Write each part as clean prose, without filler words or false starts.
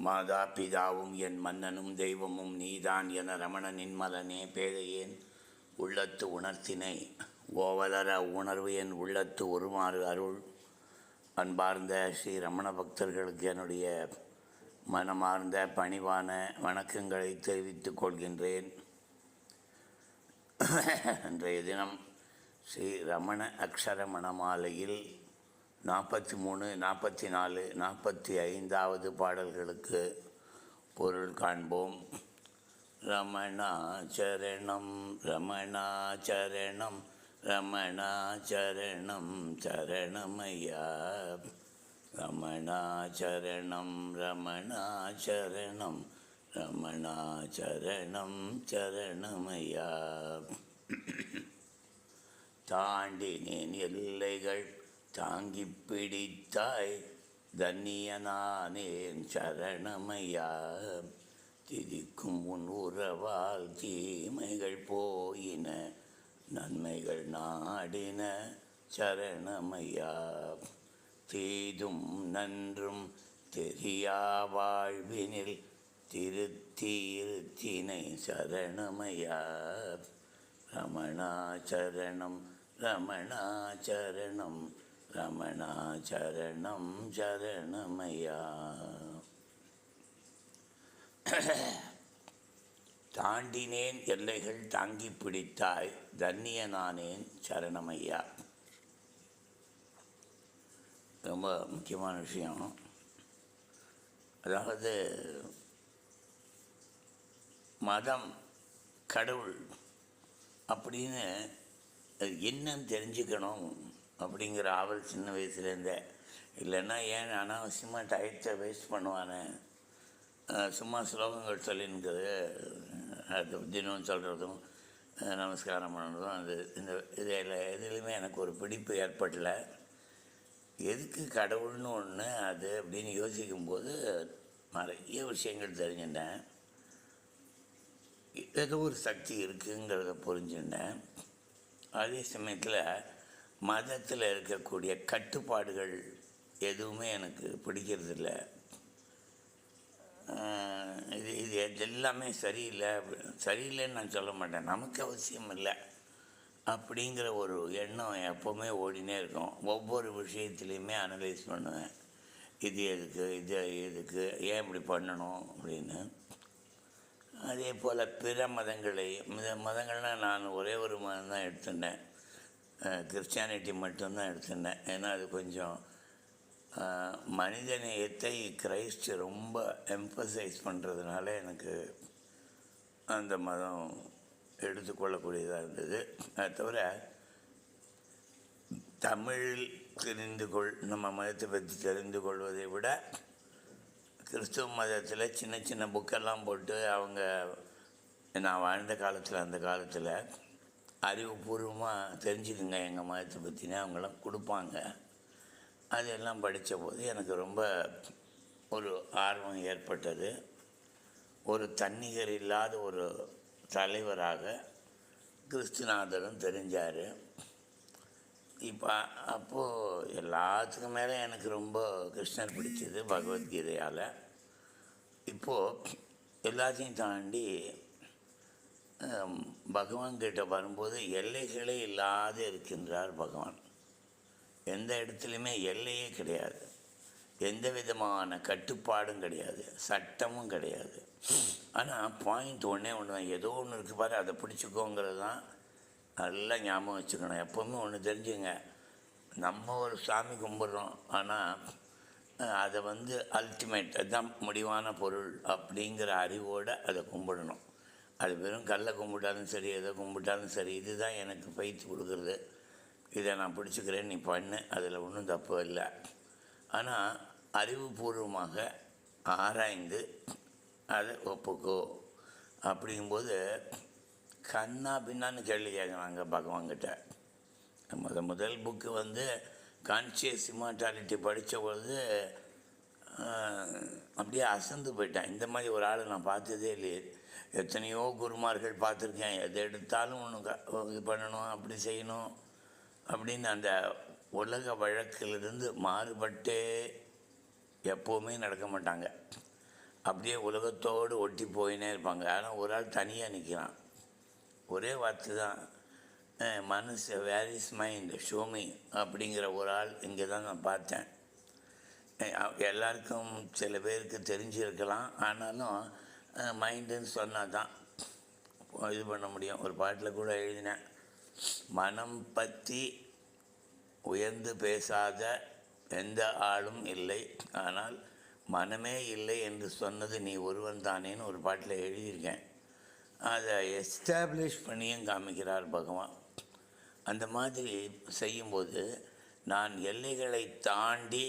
மாதா பிதாவும் என் மன்னனும் தெய்வமும் நீதான் என ரமணனின் மலனே பேதையேன் உள்ளத்து உணர்த்தினை ஓவலர உணர்வு என் உள்ளத்து ஒருமாறு அருள். அன்பார்ந்த ஸ்ரீ ரமண பக்தர்களுக்கு என்னுடைய மனமார்ந்த பணிவான வணக்கங்களை தெரிவித்துக் கொள்கின்றேன். இன்றைய தினம் ஸ்ரீ ரமண அக்ஷர மணமாலையில் 43, 44, 45வது பாடல்களுக்கு பொருள் காண்போம். ரமணாச்சரணம் ரமணாச்சரணம் ரமணாச்சரணம் சரணமையா. ரமணாச்சரணம் ரமணாச்சரணம் ரமணாச்சரணம் சரணமையா. தாண்டினேன் எல்லைகள் தாங்கி பிடித்தாய் தன்னியனானேன் சரணமையா. திதிக்கும் உன் உறவால் தீமைகள் போயின நன்மைகள் நாடின சரணமையா. தீதும் நன்றும் தெரியா வாழ்வினில் திருத்தினை சரணமையா. ரமணாச்சரணம் ரமணாச்சரணம் ரமணாச்சரணம் சரணமையா. தாண்டினேன் எல்லைகள் தாங்கி பிடித்தாய் தன்னியனானேன் சரணமையா. ரொம்ப முக்கியமான விஷயம். அதாவது மதம் கடவுள் அப்படின்னு என்னன்னு தெரிஞ்சுக்கணும் அப்படிங்கிற ஆவல் சின்ன வயசுலேருந்தே. இல்லைன்னா ஏன் அனாவசியமாக டயத்தை வேஸ்ட் பண்ணுவானே, சும்மா ஸ்லோகங்கள் சொல்லின்னுக்குது, அது தினம் சொல்கிறதும் நமஸ்காரம் பண்ணுறதும் அது இந்த எதுலேயுமே எனக்கு ஒரு பிடிப்பு ஏற்படல. எதுக்கு கடவுள்னு ஒன்று அது அப்படின்னு யோசிக்கும்போது நிறைய விஷயங்கள் தெரிஞ்சுட்டேன். ஏதோ ஒரு சக்தி இருக்குங்கிறத புரிஞ்சுட்டேன். அதே சமயத்தில் மதத்தில் இருக்கக்கூடிய கட்டுப்பாடுகள் எதுவுமே எனக்கு பிடிக்கிறதில்ல. இது எல்லாமே சரியில்லைன்னு நான் சொல்ல மாட்டேன், நமக்கு அவசியம் இல்லை அப்படிங்கிற ஒரு எண்ணம் எப்போவுமே ஓடினே இருக்கும். ஒவ்வொரு விஷயத்துலையுமே அனலைஸ் பண்ணுவேன். இது எதுக்கு ஏன் இப்படி பண்ணணும் அப்படின்னு. அதே போல் பிற மதங்கள்னால் நான் ஒரே ஒரு மதம் தான் எடுத்துட்டேன், கிறிஸ்டியானிட்டி மட்டும்தான் எடுத்துட்டேன். ஏன்னா அது கொஞ்சம் மனிதநேயத்தை கிரைஸ்ட் ரொம்ப எம்பசைஸ் பண்ணுறதுனால எனக்கு அந்த மதம் எடுத்துக்கொள்ளக்கூடியதாக இருந்தது. அதை தவிர தமிழ் நம்ம மதத்தை பற்றி தெரிந்து கொள்வதை விட கிறிஸ்துவ மதத்தில் சின்ன சின்ன புக்கெல்லாம் போட்டு அவங்க நான் வாழ்ந்த காலத்தில் அந்த காலத்தில் அறிவுபூர்வமாக தெரிஞ்சுக்குங்க எங்கள் மதத்தை பற்றினே அவங்களாம் கொடுப்பாங்க. அதெல்லாம் படித்த போது எனக்கு ரொம்ப ஒரு ஆர்வம் ஏற்பட்டது. ஒரு தன்னிகர் இல்லாத ஒரு தலைவராக கிறிஸ்துநாதரும் தெரிஞ்சார். இப்போ அப்போது எல்லாத்துக்கும் மேலே எனக்கு ரொம்ப கிருஷ்ணர் பிடிச்சது பகவத்கீதையால். இப்போது எல்லாத்தையும் தாண்டி பகவான்கிட்ட வரும்போது எல்லைகளே இல்லாது இருக்கின்றார் பகவான். எந்த இடத்துலையுமே எல்லையே கிடையாது, எந்த விதமான கட்டுப்பாடும் கிடையாது, சட்டமும் கிடையாது. ஆனால் பாயிண்ட் ஒன்று தான், ஏதோ ஒன்று இருக்குது பாரு, அதை பிடிச்சிக்கோங்கிறது தான் நல்லா ஞாபகம் வச்சுக்கணும். எப்போவுமே ஒன்று தெரிஞ்சுங்க, நம்ம ஒரு சாமி கும்பிட்றோம், ஆனால் அதை அல்டிமேட், அதுதான் முடிவான பொருள் அப்படிங்கிற அறிவோடு அதை கும்பிடணும். அது வெறும் கல்லை கும்பிட்டாலும் சரி, எதை கும்பிட்டாலும் சரி, இதுதான் எனக்கு பயிற்சி கொடுக்குறது, இதை நான் பிடிச்சிக்கிறேன், நீ பண்ணு, அதில் ஒன்றும் தப்பு இல்லை. ஆனால் அறிவுபூர்வமாக ஆராய்ந்து அதை ஒப்புக்கோ அப்படிங்கும்போது கண்ணா பின்னான்னு கேள்வி கேட்குறாங்க பகவான்கிட்ட. முதல் புக்கு கான்ஷியஸ் இமார்டாலிட்டி படித்த பொழுது அப்படியே அசந்து போயிட்டேன். இந்த மாதிரி ஒரு ஆள் நான் பார்த்ததே இல்லையே. எத்தனையோ குருமார்கள் பார்த்துருக்கேன், எதை எடுத்தாலும் ஒன்று இது பண்ணணும், அப்படி செய்யணும் அப்படின்னு அந்த உலக வழக்கிலிருந்து மாறுபட்டே எப்போவுமே நடக்க மாட்டாங்க. அப்படியே உலகத்தோடு ஒட்டி போயினே இருப்பாங்க. ஆனால் ஒரு ஆள் தனியாக நிற்கிறான். ஒரே வார்த்தை தான், மனசு வேர் இஸ் மைண்ட் ஷோமி அப்படிங்கிற ஒரு ஆள் இங்கே தான் நான் பார்த்தேன். எல்லாருக்கும் சில பேருக்கு தெரிஞ்சிருக்கலாம். ஆனாலும் மைண்டுன்னு சொன்னால் தான் இது பண்ண முடியும். ஒரு பாட்டில் கூட எழுதினேன், மனம் பற்றி உயர்ந்து பேசாத எந்த ஆளும் இல்லை, ஆனால் மனமே இல்லை என்று சொன்னது நீ ஒருவன் தானேன்னு ஒரு பாட்டில் எழுதியிருக்கேன். அதை எஸ்டாப்ளிஷ் பண்ணியும் காமிக்கிறார் பகவான். அந்த மாதிரி செய்யும்போது நான் எல்லைகளை தாண்டி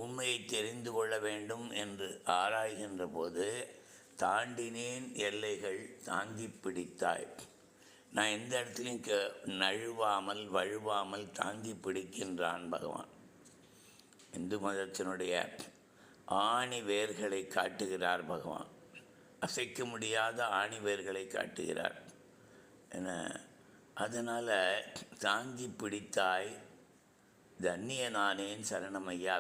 உண்மையை தெரிந்து கொள்ள வேண்டும் என்று ஆராய்கின்ற போது தாண்டினேன் எல்லைகள் தாங்கி பிடித்தாய். நான் எந்த இடத்துலையும் நழுவாமல் வழுவாமல் தாங்கி பிடிக்கின்றான் பகவான். இந்து மதத்தினுடைய ஆணி வேர்களை காட்டுகிறார் பகவான். அசைக்க முடியாத ஆணி வேர்களை காட்டுகிறார். என அதனால் தாங்கி பிடித்தாய் தன்னிய நானேன் சரணமையா.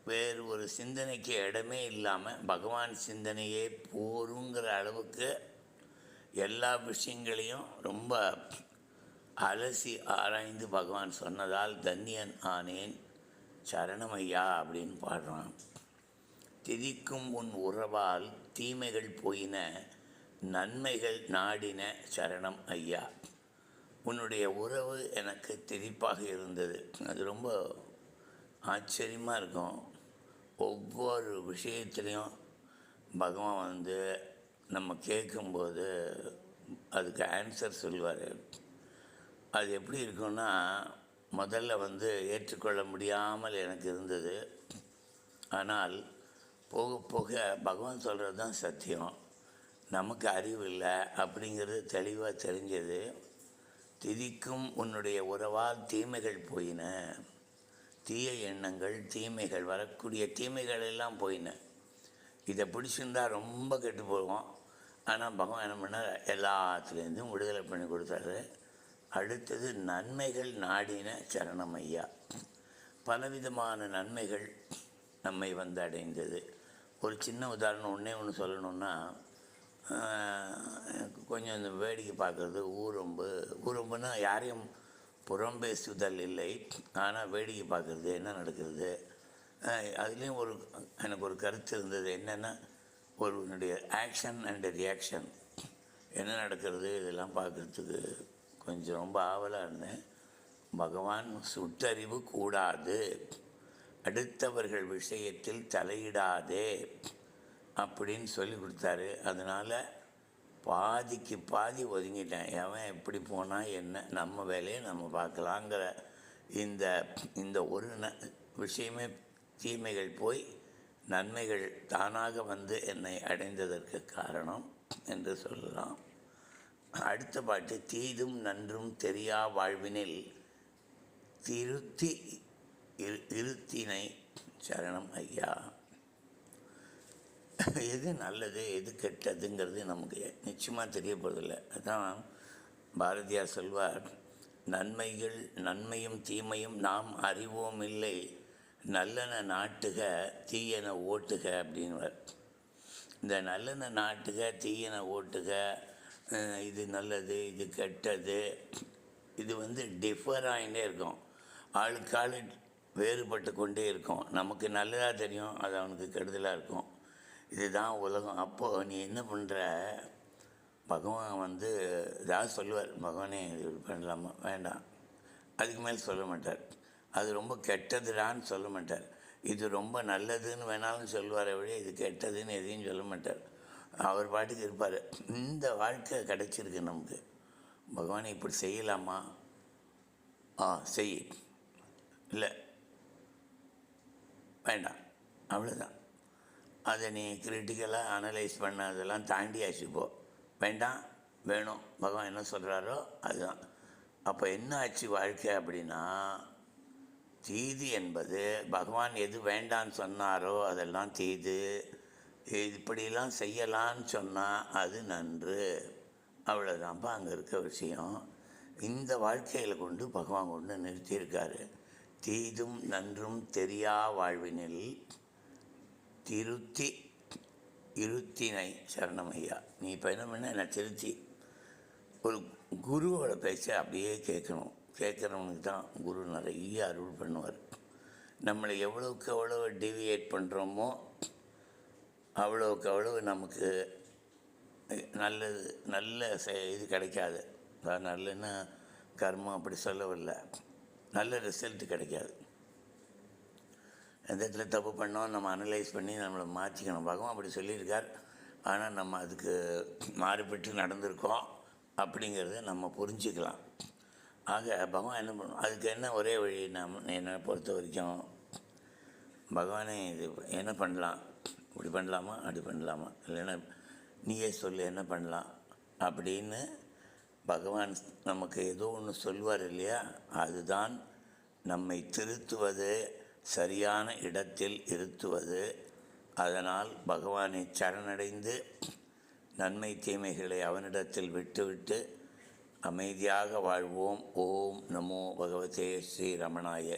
வேறு ஒரு சிந்தனைக்கு இடமே இல்லாமல் பகவான் சிந்தனையே போருங்கிற அளவுக்கு எல்லா விஷயங்களையும் ரொம்ப அலசி ஆராய்ந்து பகவான் சொன்னதால் தன்னியன் ஆனேன் சரணமையா அப்படின்னு பாடுறான். திதிக்கும் உன் உறவால் தீமைகள் போயின, நன்மைகள் நாடின சரணம் ஐயா. உன்னுடைய உறவு எனக்கு திதிப்பாக இருந்தது. அது ரொம்ப ஆச்சரியமாக இருக்கும். ஒவ்வொரு விஷயத்துலேயும் பகவான் நம்ம கேட்கும்போது அதுக்கு ஆன்சர் சொல்லுவார். அது எப்படி இருக்குன்னா, முதல்ல ஏற்றுக்கொள்ள முடியாமல் எனக்கு இருந்தது. ஆனால் போக போக பகவான் சொல்கிறது தான் சத்தியம், நமக்கு அறிவு இல்லை அப்படிங்கிறது தெளிவாக தெரிஞ்சது. திதிக்கும் உன்னுடைய உறவால் தீமைகள் போயின, தீய எண்ணங்கள் தீமைகள் வரக்கூடிய தீமைகள் எல்லாம் போயின. இதை பிடிச்சிருந்தா ரொம்ப கெட்டு போவோம். ஆனால் பகவான் என்ன பண்ணார், எல்லாத்துலேருந்தும் விடுதலை பண்ணி கொடுத்தாரு. அடுத்தது நன்மைகள் நாடின சரணம் ஐயா. பலவிதமான நன்மைகள் நம்மை அடைந்தது. ஒரு சின்ன உதாரணம் ஒன்று சொல்லணுன்னா, கொஞ்சம் இந்த வேடிக்கை பார்க்குறது, ஊரம்புன்னா யாரையும் புறம்பேசுதல் இல்லை, ஆனால் வேடிக்கை பார்க்குறது என்ன நடக்கிறது. அதுலேயும் எனக்கு ஒரு கருத்து இருந்தது. என்னென்னா, ஒருவனுடைய ஆக்ஷன் அண்ட் ரியாக்ஷன் என்ன நடக்கிறது இதெல்லாம் பார்க்குறதுக்கு கொஞ்சம் ரொம்ப ஆவலாக இருந்தேன். பகவான் சுட்டறிவு கூடாது, அடுத்தவர்கள் விஷயத்தில் தலையிடாதே அப்படின்னு சொல்லி கொடுத்தாரு. அதனால் பாதிக்கு பாதி ஒதுங்கிட்டேன். எவன் எப்படி போனால் என்ன, நம்ம வேலையை நம்ம பார்க்கலாங்கிற இந்த ஒரு விஷயமே தீமைகள் போய் நன்மைகள் தானாக என்னை அடைந்ததற்கு காரணம் என்று சொல்லலாம். அடுத்த பாட்டு, தீதும் நன்றும் தெரியா வாழ்வினில் திருத்தி இருத்தினை சரணம் ஐயா. எது நல்லது எது கெட்டதுங்கிறது நமக்கு நிச்சயமாக தெரியப்படுறதில்லை. அதுதான் பாரதியார் சொல்வார், நன்மையும் தீமையும் நாம் அறிவோம் இல்லை, நல்லன நாட்டுக தீயன ஓட்டுக அப்படின்வார். இந்த நல்லன நாட்டுக தீயன ஓட்டுக, இது நல்லது இது கெட்டது, இது டிஃபர் ஆகிட்டே இருக்கும். ஆளுக்கு ஆள் வேறுபட்டு கொண்டே இருக்கும். நமக்கு நல்லதாக தெரியும், அது அவனுக்கு கெடுதலாக இருக்கும். இதுதான் உலகம். அப்போது நீ என்ன பண்ணுற, பகவான் ஏதாவது சொல்லுவார், பகவானே இது பண்ணலாமா வேண்டாம், அதுக்கு மேலே சொல்ல மாட்டார். அது ரொம்ப கெட்டதுடான்னு சொல்ல மாட்டார். இது ரொம்ப நல்லதுன்னு வேணாலும் சொல்லுவார். வழி இது கெட்டதுன்னு எதையும் சொல்ல மாட்டார். அவர் பாட்டுக்கு இருப்பார். இந்த வாழ்க்கை கிடச்சிருக்கு நமக்கு. பகவானை இப்படி செய்யலாமா, செய், இல்லை வேண்டாம், அவ்வளோதான். அதை நீ கிரிட்டிக்கலாக அனலைஸ் பண்ண அதெல்லாம் தாண்டியாச்சு. வேண்டாம் வேணும், பகவான் என்ன சொல்கிறாரோ அதுதான். அப்போ என்ன ஆச்சு வாழ்க்கை அப்படின்னா, தீது என்பது பகவான் எது வேண்டான்னு சொன்னாரோ அதெல்லாம் தீது, இப்படிலாம் செய்யலான்னு சொன்னால் அது நன்று. அவ்வளோதான்ப்பா அங்கே இருக்க விஷயம். இந்த வாழ்க்கையில் கொண்டு பகவான் கொண்டு நிறுத்தியிருக்காரு. தீதும் நன்றும் தெரியா வாழ்வினில் திருத்தி இருத்தினை சரணமையா. நீ இப்போ என்ன பண்ண, என்னை திருத்தி ஒரு குருவோட பேச்சை அப்படியே கேட்கணும். கேட்குறவனுக்கு தான் குரு நிறைய அருள் பண்ணுவார். நம்மளை எவ்வளோக்கு எவ்வளோ டிவியேட் பண்ணுறோமோ அவ்வளோக்கு அவ்வளோ நமக்கு நல்லது, நல்ல இது கிடைக்காது. அதாவது நல்லன்னா கர்மம் அப்படி சொல்லவில்லை, நல்ல ரிசல்ட் கிடைக்காது. எந்த இடத்துல தப்பு பண்ணோம் நம்ம அனலைஸ் பண்ணி நம்மளை மாற்றிக்கணும். பகவான் அப்படி சொல்லியிருக்கார். ஆனால் நம்ம அதுக்கு மாறுபட்டு நடந்திருக்கோம் அப்படிங்கிறத நம்ம புரிஞ்சுக்கலாம். ஆக பகவான் என்ன பண்ணணும், அதுக்கு என்ன ஒரே வழி, என்னை பொறுத்த வரைக்கும் பகவானே இது என்ன பண்ணலாம், இப்படி பண்ணலாமா அப்படி பண்ணலாமா, இல்லைன்னா நீயே சொல்லு என்ன பண்ணலாம் அப்படின்னு பகவான் நமக்கு ஏதோ ஒன்று சொல்வார் இல்லையா, அதுதான் நம்மை திருத்துவது, சரியான இடத்தில் இருத்துவது. அதனால் பகவானை சரணடைந்து நன்மை தீமைகளை அவனிடத்தில் விட்டுவிட்டு அமைதியாக வாழ்வோம். ஓம் நமோ பகவதே ஸ்ரீ ரமணாய.